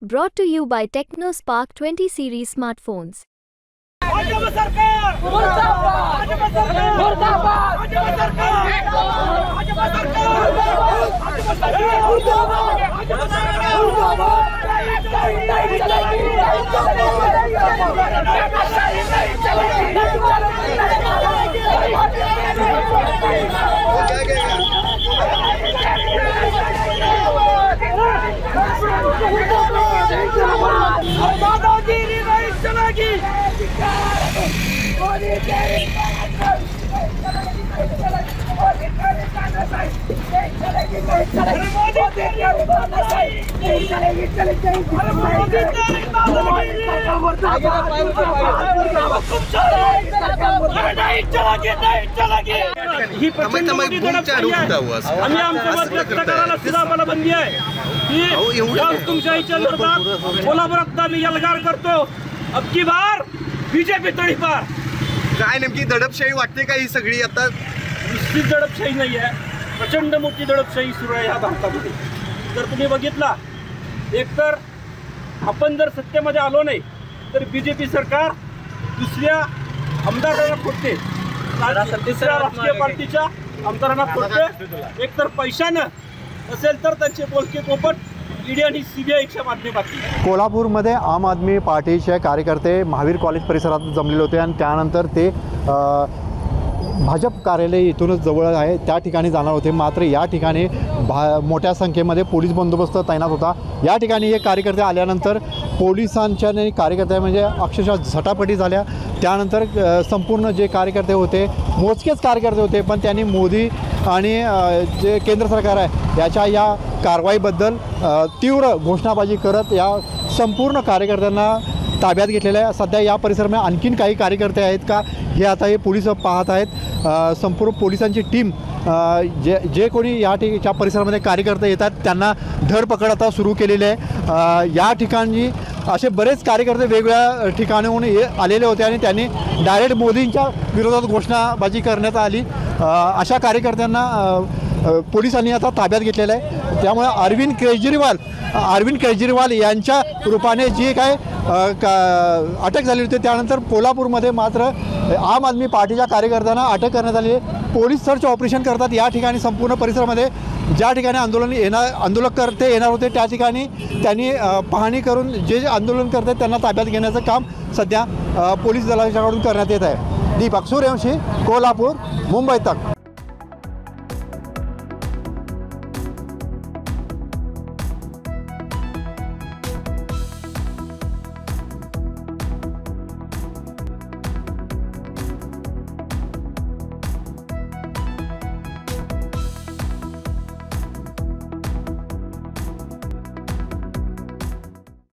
Brought to you by TechnoSpark 20 series smartphones. ही प्रचंड मोठी दडप आम्ही आमचं मत व्यक्त करायला सुद्धा आम्हाला बंदी आहे की हुकुमशाहीच्या विरोधात कोल्हापुरात आम्ही एल्गार करतो. अब की बार बीजेपी तडीपार. काय नेमकी दडपशाही वाटते का ही सगळी? आता निश्चित दडपशाही नाही आहे, प्रचंड मोठी दडपशाही सुरू आहे या भारतामध्ये. जर तुम्ही बघितला, एकतर आपण जर सत्तेमध्ये आलो नाही तर बीजेपी सरकार दुसऱ्या आमदारांना फोडते, दुसऱ्या राजकीय पार्टीच्या आमदारांना फोडते. एकतर पैशानं असेल तर त्यांचे बोलके पोपट ईडी आणि सीबीआयच्या माध्यमातून. कोल्हापूरमध्ये आम आदमी पार्टीचे कार्यकर्ते महावीर कॉलेज परिसरात जमलेले होते आणि त्यानंतर ते भाजप कार्यालय इथूनच जवळ आहे त्या ठिकाणी जाणार होते. मात्र या ठिकाणी मोठ्या संख्येमध्ये पोलीस बंदोबस्त तैनात होता. या ठिकाणी हे कार्यकर्ते आल्यानंतर पोलिसांच्या आणि कार्यकर्ते म्हणजे अक्षरशः झटापटी झाल्या. त्यानंतर संपूर्ण जे कार्यकर्ते होते, मोजकेच कार्यकर्ते होते, पण त्यांनी मोदी आणि जे केंद्र सरकार आहे याच्या या कारवाईबद्दल तीव्र घोषणाबाजी करत या संपूर्ण कार्यकर्त्यांना ताब्यात घेतलेलं आहे. सध्या या परिसरामध्ये आणखीन काही कार्यकर्ते आहेत का हे आता हे पोलीस पाहत आहेत. संपूर्ण पोलिसांची टीम जे कोणी या परिसरामध्ये कार्यकर्ते येतात त्यांना धरपकड आता सुरू केलेली आहे. या ठिकाणी असे बरेच कार्यकर्ते वेगवेगळ्या ठिकाणाहून आलेले होते आणि त्यांनी डायरेक्ट मोदींच्या विरोधात घोषणाबाजी करण्यात आली. अशा कार्यकर्त्यांना पोलिसांनी आता ताब्यात घेतलेलं आहे. त्यामुळे अरविंद केजरीवाल यांच्या रूपाने जी काय अटक झाली होती त्यानंतर कोल्हापूरमध्ये मात्र आम आदमी पार्टीच्या कार्यकर्त्यांना अटक करण्यात आली. पोलीस सर्च ऑपरेशन करतात या ठिकाणी. संपूर्ण परिसरामध्ये ज्या ठिकाणी आंदोलनकर्ते येणार होते त्या ठिकाणी त्यांनी पाहणी करून जे आंदोलन करतात त्यांना ताब्यात घेण्याचं काम सध्या पोलीस दलाच्याकडून करण्यात येत आहे. दीपक सूर्यवंशी, कोल्हापूर, मुंबई तक.